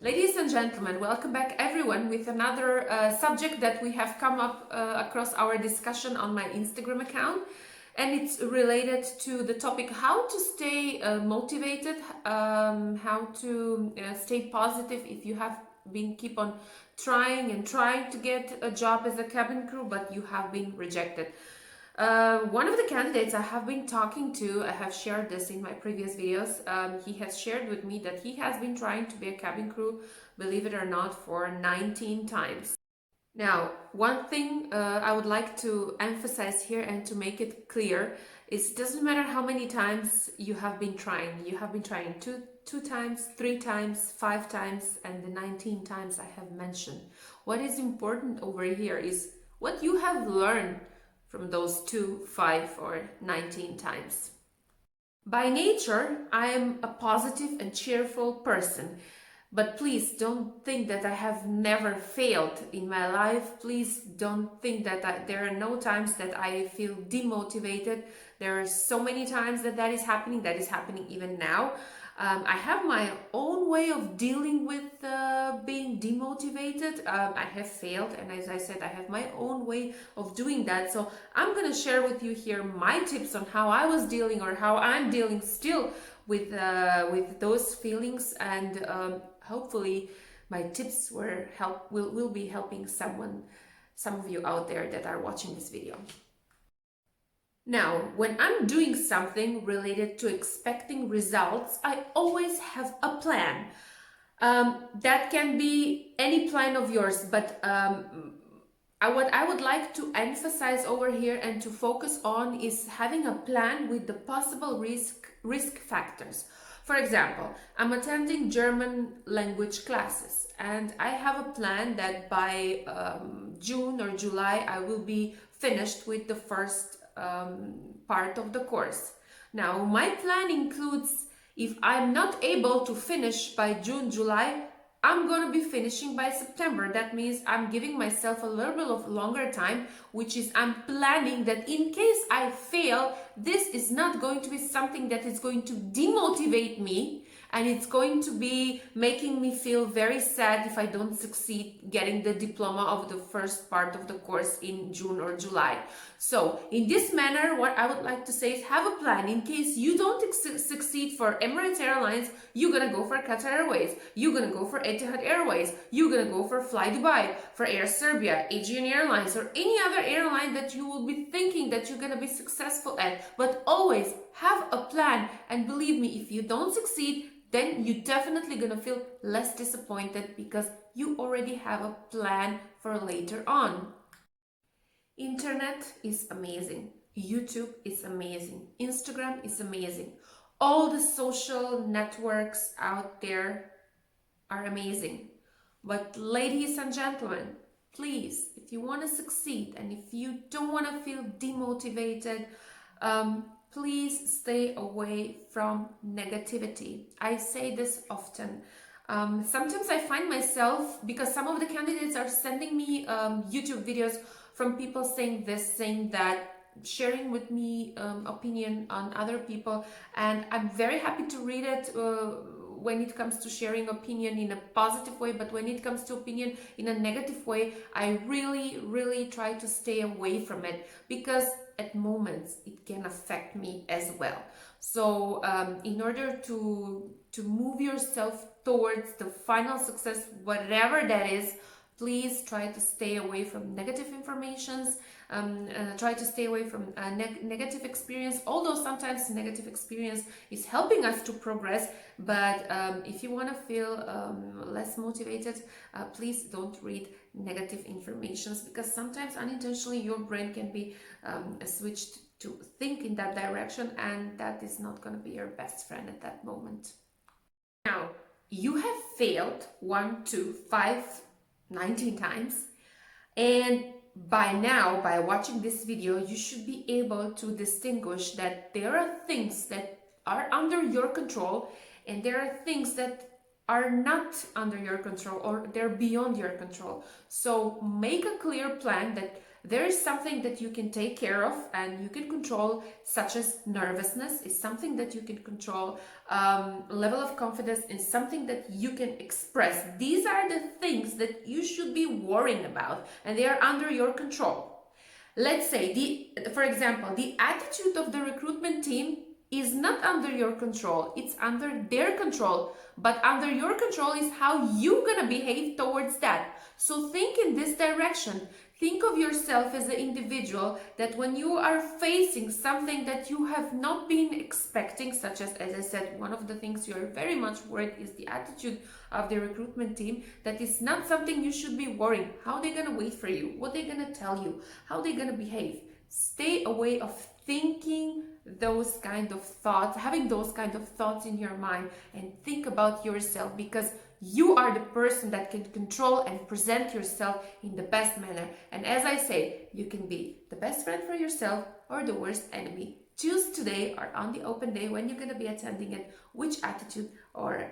Ladies and gentlemen, welcome back everyone with another subject that we have come up across our discussion on my Instagram account, and it's related to the topic how to stay motivated, how to stay positive if you have been keep on trying to get a job as a cabin crew but you have been rejected. One of the candidates I have been talking to, I have shared this in my previous videos, he has shared with me that he has been trying to be a cabin crew, believe it or not, for 19 times. Now, one thing I would like to emphasize here and to make it clear is it doesn't matter how many times you have been trying. You have been trying two times, 3 times, 5 times, and the 19 times I have mentioned. What is important over here is what you have learned from those 2, 5, or 19 times. By nature, I am a positive and cheerful person, but please don't think that I have never failed in my life. Please don't think that there are no times that I feel demotivated. There are so many times that is happening even now. I have my own way of dealing with being demotivated. I have failed, and as I said, I have my own way of doing that. So I'm going to share with you here my tips on how I was dealing, or how I'm dealing still with those feelings, and hopefully my tips will be helping some of you out there that are watching this video. Now, when I'm doing something related to expecting results, I always have a plan. That can be any plan of yours, but what I would like to emphasize over here and to focus on is having a plan with the possible risk factors. For example, I'm attending German language classes, and I have a plan that by June or July I will be finished with the first part of the course. Now, my plan includes, if I'm not able to finish by June, July, I'm going to be finishing by September. That means I'm giving myself a little bit of longer time, which is I'm planning that in case I fail, this is not going to be something that is going to demotivate me, and it's going to be making me feel very sad if I don't succeed getting the diploma of the first part of the course in June or July. So in this manner, what I would like to say is have a plan. In case you don't succeed for Emirates Airlines, you're gonna go for Qatar Airways, you're gonna go for Etihad Airways, you're gonna go for Fly Dubai, for Air Serbia, Aegean Airlines, or any other airline that you will be thinking that you're gonna be successful at. But always have a plan, and believe me, if you don't succeed, then you're definitely gonna feel less disappointed because you already have a plan for later on. Internet is amazing. YouTube is amazing. Instagram is amazing. All the social networks out there are amazing. But ladies and gentlemen, please, if you want to succeed and if you don't want to feel demotivated, please stay away from negativity. I say this often. Sometimes I find myself, because some of the candidates are sending me YouTube videos from people saying this, saying that, sharing with me opinion on other people, and I'm very happy to read it when it comes to sharing opinion in a positive way, but when it comes to opinion in a negative way, I really try to stay away from it, because at moments it can affect me as well. So in order to move yourself towards the final success, whatever that is, please try to stay away from negative informations, try to stay away from negative experience, although sometimes negative experience is helping us to progress. But if you want to feel less motivated, please don't read negative informations, because sometimes unintentionally your brain can be switched to think in that direction, and that is not going to be your best friend at that moment. Now, you have failed 1, 2, 5, 19 times, and by now, by watching this video, you should be able to distinguish that there are things that are under your control and there are things that are not under your control, or they're beyond your control. So make a clear plan that there is something that you can take care of and you can control, such as nervousness is something that you can control, level of confidence is something that you can express. These are the things that you should be worrying about, and they are under your control. Let's say, for example, the attitude of the recruitment team is not under your control, it's under their control, but under your control is how you're gonna behave towards that. So think in this direction. Think of yourself as an individual that when you are facing something that you have not been expecting, such as I said, one of the things you are very much worried is the attitude of the recruitment team, that is not something you should be worrying. How are they going to wait for you? What are they going to tell you? How are they going to behave? Stay away of thinking those kind of thoughts, having those kind of thoughts in your mind, and think about yourself, because you are the person that can control and present yourself in the best manner. And as I say, you can be the best friend for yourself or the worst enemy. Choose today or on the open day when you're going to be attending it, which attitude or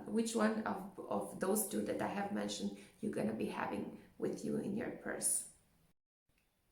which one of those two that I have mentioned you're going to be having with you in your purse.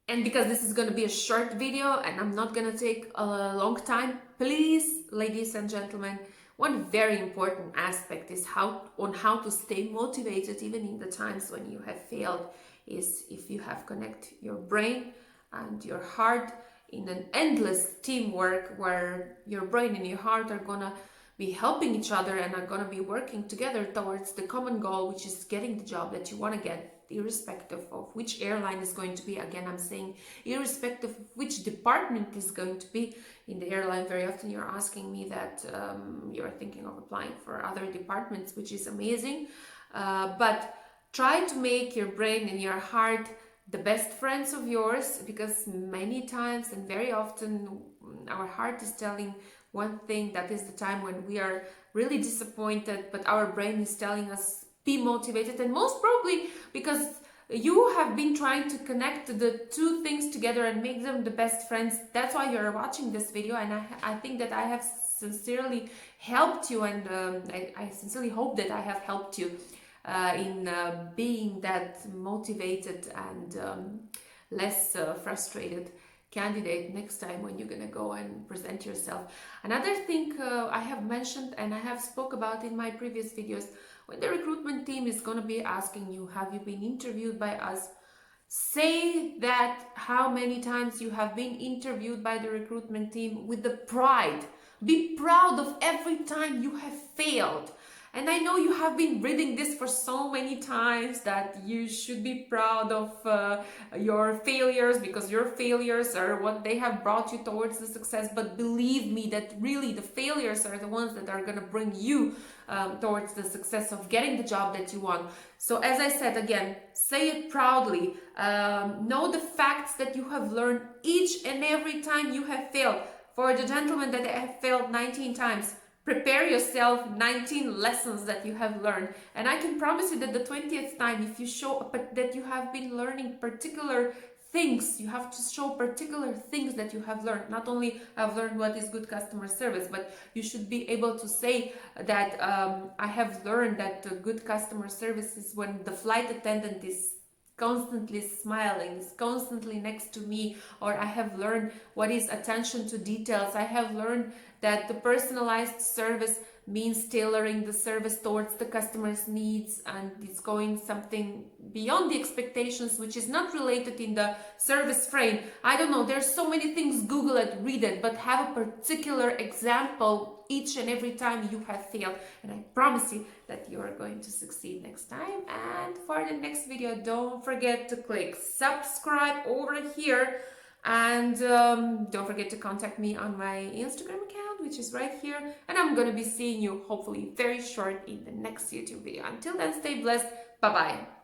And because this is going to be a short video and I'm not going to take a long time, please, ladies and gentlemen, one very important aspect is how to stay motivated even in the times when you have failed, is if you have connect your brain and your heart in an endless teamwork where your brain and your heart are gonna be helping each other and are gonna be working together towards the common goal, which is getting the job that you want to get, irrespective of which airline is going to be. Again, I'm saying irrespective of which department is going to be in the airline. Very often you're asking me that you're thinking of applying for other departments, which is amazing, but try to make your brain and your heart the best friends of yours, because many times and very often our heart is telling one thing. That is the time when we are really disappointed, but our brain is telling us be motivated, and most probably because you have been trying to connect the two things together and make them the best friends. That's why you're watching this video, and I think that I have sincerely helped you, and I sincerely hope that I have helped you in being that motivated and less frustrated candidate next time when you're gonna go and present yourself. Another thing I have mentioned and I have spoke about in my previous videos, when the recruitment team is gonna be asking you, have you been interviewed by us? Say that how many times you have been interviewed by the recruitment team with the pride. Be proud of every time you have failed. And I know you have been reading this for so many times that you should be proud of your failures, because your failures are what they have brought you towards the success. But believe me that really the failures are the ones that are going to bring you towards the success of getting the job that you want. So as I said again, say it proudly. Know the facts that you have learned each and every time you have failed. For the gentleman that have failed 19 times, prepare yourself 19 lessons that you have learned. And I can promise you that the 20th time, if you show that you have been learning particular things, you have to show particular things that you have learned. Not only have learned what is good customer service, but you should be able to say that I have learned that good customer service is when the flight attendant is constantly smiling, is constantly next to me, or I have learned what is attention to details. I have learned that the personalized service means tailoring the service towards the customer's needs, and it's going something beyond the expectations, which is not related in the service frame. I don't know, there's so many things, Google it, read it, but have a particular example each and every time you have failed, and I promise you that you are going to succeed next time. And for the next video, don't forget to click subscribe over here, and don't forget to contact me on my Instagram account, which is right here, and I'm gonna be seeing you hopefully very short in the next YouTube video. Until then, stay blessed. Bye bye.